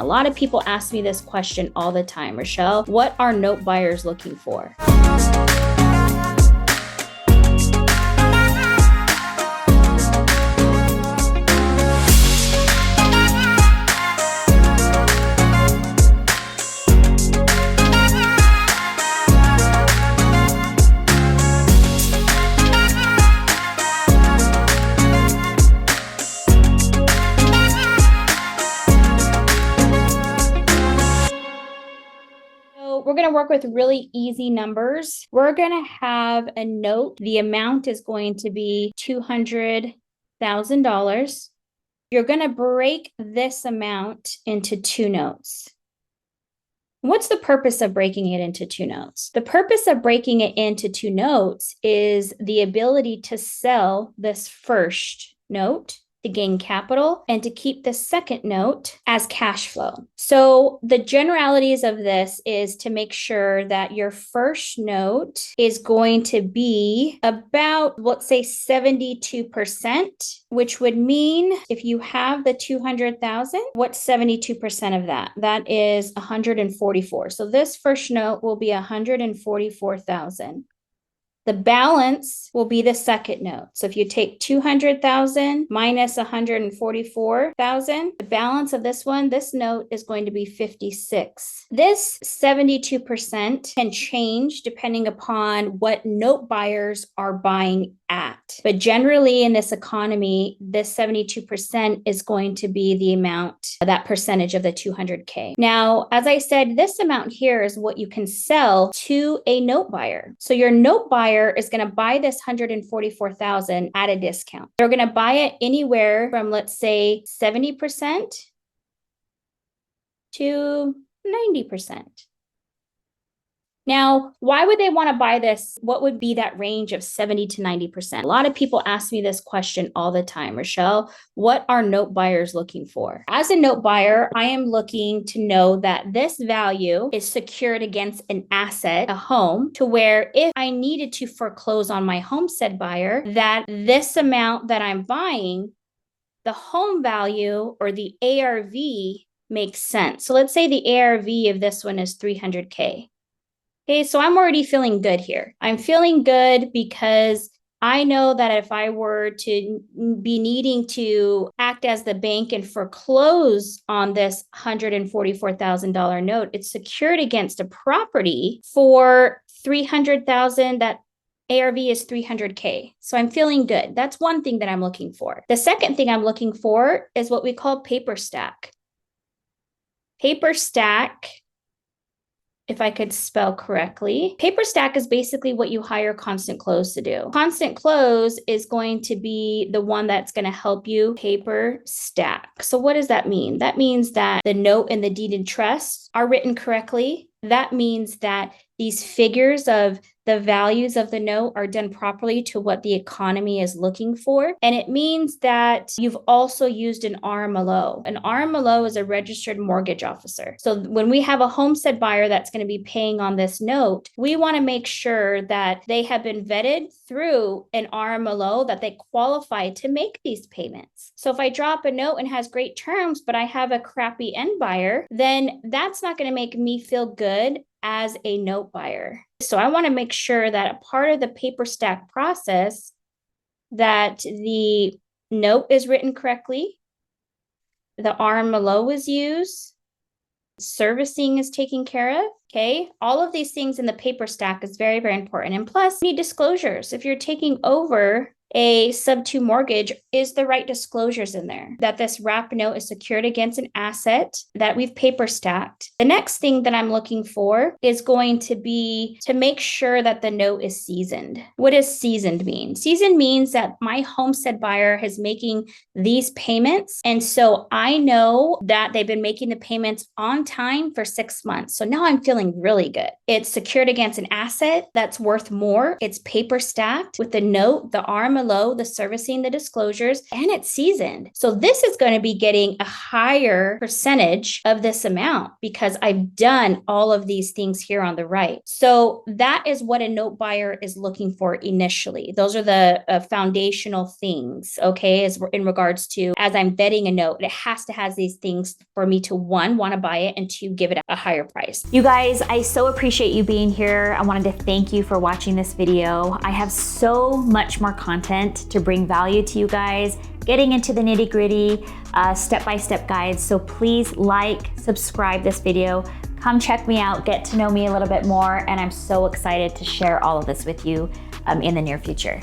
A lot of people ask me this question all the time, Rochelle, what are note buyers looking for? We're going to work with really easy numbers. We're going to have a note. The amount is going to be $200,000. You're going to break this amount into two notes. What's the purpose of breaking it into two notes? The purpose of breaking it into two notes is the ability to sell this first note to gain capital and to keep the second note as cash flow. So the generalities of this is to make sure that your first note is going to be about, let's say 72%, which would mean if you have the 200,000, what's 72% of that? That is 144. So this first note will be 144,000. The balance will be the second note. So if you take 200,000 minus 144,000, the balance of this one, this note is going to be 56. This 72% can change depending upon what note buyers are buying at. But generally in this economy, this 72% is going to be the amount, that percentage of the 200K. Now, as I said, this amount here is what you can sell to a note buyer. So your note buyer is going to buy this 144,000 at a discount. They're going to buy it anywhere from, let's say, 70% to 90%. Now, why would they want to buy this? What would be that range of 70 to 90%? A lot of people ask me this question all the time, Rochelle, what are note buyers looking for? As a note buyer, I am looking to know that this value is secured against an asset, a home, to where if I needed to foreclose on my homestead buyer, that this amount that I'm buying, the home value or the ARV makes sense. So let's say the ARV of this one is 300K. Okay, so I'm already feeling good here. I'm feeling good because I know that if I were to be needing to act as the bank and foreclose on this $144,000 note, it's secured against a property for $300,000. That ARV is 300K. So I'm feeling good. That's one thing that I'm looking for. The second thing I'm looking for is what we call paper stack. Paper stack, if I could spell correctly. Paper stack is basically what you hire Constant Close to do. Constant Close is going to be the one that's going to help you paper stack. So what does that mean? That means that the note and the deed and trust are written correctly. That means that these figures of the values of the note are done properly to what the economy is looking for. And it means that you've also used an RMLO. An RMLO is a registered mortgage officer. So when we have a homestead buyer that's going to be paying on this note, we want to make sure that they have been vetted through an RMLO, that they qualify to make these payments. So if I drop a note and has great terms, but I have a crappy end buyer, then that's not going to make me feel good as a note buyer. So I want to make sure that a part of the paper stack process, that the note is written correctly, the RMLO is used, servicing is taken care of. Okay, all of these things in the paper stack is very, very important. And plus, you need disclosures. If you're taking over a sub-2 mortgage, is the right disclosures in there, that this wrap note is secured against an asset, that we've paper stacked. The next thing that I'm looking for is going to be to make sure that the note is seasoned. What does seasoned mean? Seasoned means that my homestead buyer is making these payments. And so I know that they've been making the payments on time for 6 months. So now I'm feeling really good. It's secured against an asset that's worth more. It's paper stacked with the note, the RMLO or low, the servicing, the disclosures, and it's seasoned. So this is going to be getting a higher percentage of this amount because I've done all of these things here on the right. So that is what a note buyer is looking for initially. Those are the foundational things, okay, as in regards to as I'm vetting a note, it has to have these things for me to one, want to buy it, and two, give it a higher price. You guys, I so appreciate you being here. I wanted to thank you for watching this video. I have so much more content to bring value to you guys, getting into the nitty-gritty, step-by-step guides. So please like, subscribe this video, come check me out, get to know me a little bit more, and I'm so excited to share all of this with you in the near future.